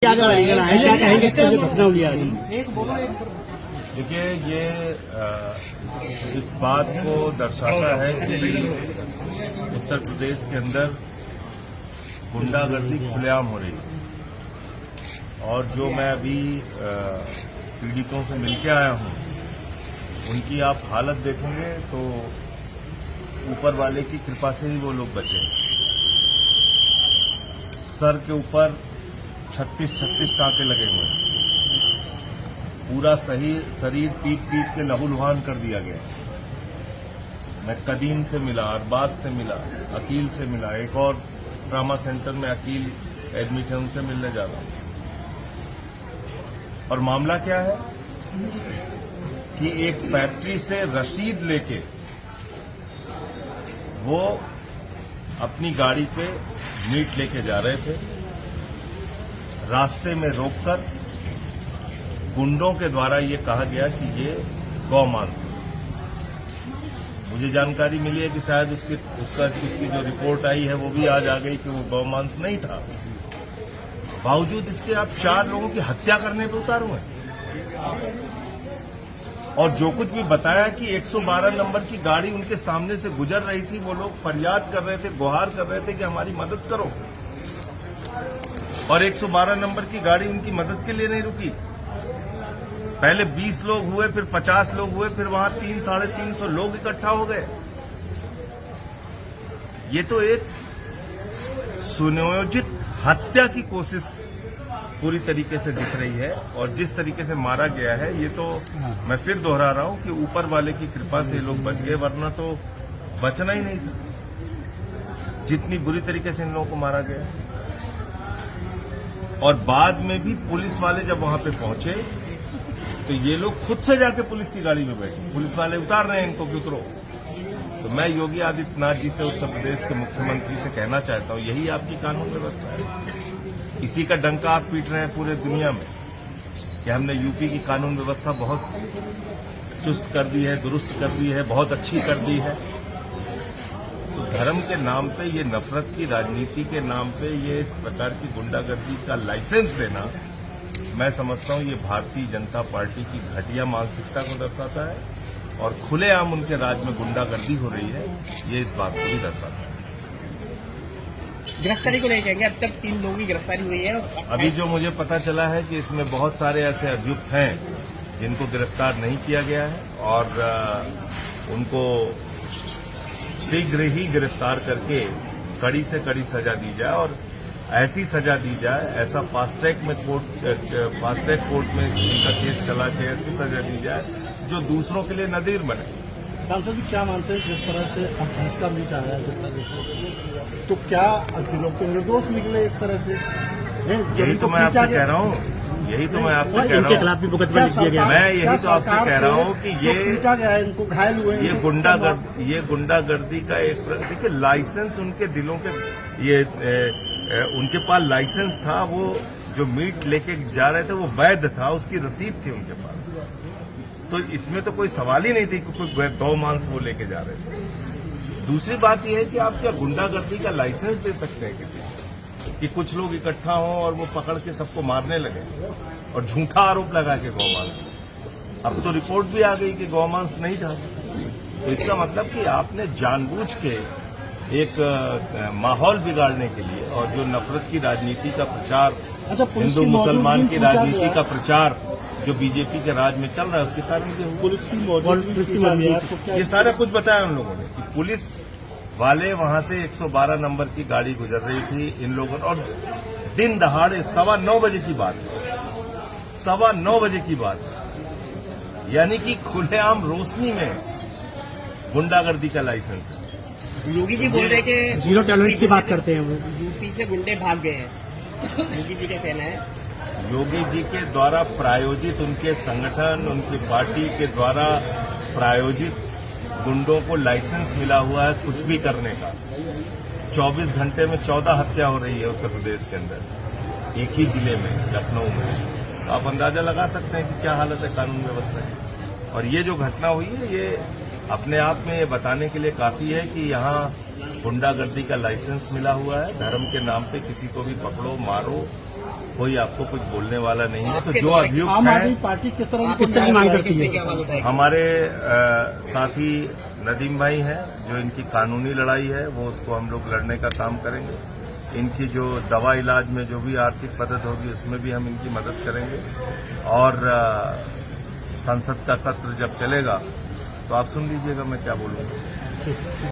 घटना हुई आज। देखिए, ये इस बात को दर्शाता है कि उत्तर प्रदेश के अंदर गुंडागर्दी खुलेआम हो रही है। और जो मैं अभी पीड़ितों से मिलके आया हूं, उनकी आप हालत देखेंगे तो ऊपर वाले की कृपा से ही वो लोग बचे। सर के ऊपर 36 टांके लगे हुए हैं। पूरा सही शरीर पीट के लहूलुहान कर दिया गया। मैं कदीम से मिला, अरबाज से मिला, अकील से मिला, एक और ट्रामा सेंटर में अकील एडमिट है, उनसे मिलने जा रहा हूं। और मामला क्या है कि एक फैक्ट्री से रसीद लेके वो अपनी गाड़ी पे मीट लेके जा रहे थे। रास्ते में रोककर गुंडों के द्वारा ये कहा गया कि ये गौमांस है। मुझे जानकारी मिली है कि शायद उसकी जो रिपोर्ट आई है वो भी आज आ गई कि वो गौमांस नहीं था। बावजूद इसके आप 4 लोगों की हत्या करने पर उतारू हैं। और जो कुछ भी बताया कि 112 नंबर की गाड़ी उनके सामने से गुजर रही थी, वो लोग फरियाद कर रहे थे, गुहार कर रहे थे कि हमारी मदद करो। और 112 नंबर की गाड़ी उनकी मदद के लिए नहीं रुकी। पहले 20 लोग हुए, फिर 50 लोग हुए, फिर वहां 300-350 लोग इकट्ठा हो गए। ये तो एक सुनियोजित हत्या की कोशिश पूरी तरीके से दिख रही है। और जिस तरीके से मारा गया है, ये तो मैं फिर दोहरा रहा हूं कि ऊपर वाले की कृपा से लोग बच गए, वरना तो बचना ही नहीं था। जितनी बुरी तरीके से इन लोगों को मारा गया। और बाद में भी पुलिस वाले जब वहां पे पहुंचे तो ये लोग खुद से जाके पुलिस की गाड़ी में बैठे। पुलिस वाले उतार रहे हैं इनको कि उतरो। तो मैं योगी आदित्यनाथ जी से, उत्तर प्रदेश के मुख्यमंत्री से कहना चाहता हूं, यही आपकी कानून व्यवस्था है। इसी का डंका आप पीट रहे हैं पूरे दुनिया में कि हमने यूपी की कानून व्यवस्था बहुत चुस्त कर दी है, दुरुस्त कर दी है, बहुत अच्छी कर दी है। तो धर्म के नाम पे, ये नफरत की राजनीति के नाम पे ये इस प्रकार की गुंडागर्दी का लाइसेंस देना, मैं समझता हूं ये भारतीय जनता पार्टी की घटिया मानसिकता को दर्शाता है। और खुलेआम उनके राज में गुंडागर्दी हो रही है, ये इस बात को भी दर्शाता है। गिरफ्तारी को लेकर अब तक 3 लोगों की गिरफ्तारी हुई है। अभी जो मुझे पता चला है कि इसमें बहुत सारे ऐसे अभियुक्त हैं जिनको गिरफ्तार नहीं किया गया है और उनको शीघ्र ही गिरफ्तार करके कड़ी से कड़ी सजा दी जाए। और ऐसी सजा दी जाए, ऐसा फास्ट ट्रैक कोर्ट में इनका केस चला के ऐसी सजा दी जाए जो दूसरों के लिए नजीर बने। सांसद जी क्या मानते हैं, जिस तरह से फैसला मिल रहा है तो क्या लोग तो निर्दोष निकले एक तरह से? यही तो मैं आपसे कह रहा हूँ, यही तो मैं आपसे कह रहा हूँ, मैं यही तो आपसे कह रहा हूँ कि ये इनको घायल हुए, ये गुंडागर्दी का एक, देखिए लाइसेंस उनके दिलों के, ये उनके पास लाइसेंस था, वो जो मीट लेके जा रहे थे वो वैध था, उसकी रसीद थी उनके पास। तो इसमें तो कोई सवाल ही नहीं थी कि कोई गौमांस वो लेके जा रहे थे। दूसरी बात यह है कि आप क्या गुंडागर्दी का लाइसेंस दे सकते हैं किसी कि कुछ लोग इकट्ठा हों और वो पकड़ के सबको मारने लगे और झूठा आरोप लगा के गौमांस। अब तो रिपोर्ट भी आ गई कि गौमांस नहीं था। तो इसका मतलब कि आपने जानबूझ के एक माहौल बिगाड़ने के लिए और जो नफरत की राजनीति का प्रचार, हिंदू मुसलमान की राजनीति का प्रचार जो बीजेपी के राज में चल रहा है, उसके कारण भी पुलिस की मौजूदगी, ये सारा कुछ बताया उन लोगों ने कि पुलिस वाले वहां से 112 नंबर की गाड़ी गुजर रही थी इन लोगों, और दिन दहाड़े 9:15 बजे की बात है, 9:15 बजे की बात है। यानी कि खुलेआम रोशनी में गुंडागर्दी का लाइसेंस है। योगी जी बोल रहे कि 0 टॉलरेंस की बात करते हैं, वो यूपी से गुंडे भाग गए हैं। योगी जी का कहना है, योगी जी के द्वारा प्रायोजित, उनके संगठन, उनकी पार्टी के द्वारा प्रायोजित गुंडों को लाइसेंस मिला हुआ है कुछ भी करने का। 24 घंटे में 14 हत्या हो रही है उत्तर प्रदेश के अंदर, एक ही जिले में, लखनऊ में। तो आप अंदाजा लगा सकते हैं कि क्या हालत है कानून व्यवस्था की। और ये जो घटना हुई है, ये अपने आप में ये बताने के लिए काफी है कि यहाँ गुंडागर्दी का लाइसेंस मिला हुआ है। धर्म के नाम पे किसी को भी पकड़ो, मारो, कोई आपको कुछ बोलने वाला नहीं है। तो आपके जो द्वारा अभियुक्त आम है, आदमी पार्टी किस तरह किस तरह की मांग करती है? क्या मांग उठाएगी? हमारे साथी नदीम भाई हैं, जो इनकी कानूनी लड़ाई है वो उसको हम लोग लड़ने का काम करेंगे। इनकी जो दवा इलाज में जो भी आर्थिक मदद होगी उसमें भी हम इनकी मदद करेंगे। और संसद का सत्र जब चलेगा तो आप सुन लीजिएगा मैं क्या बोलूँगा।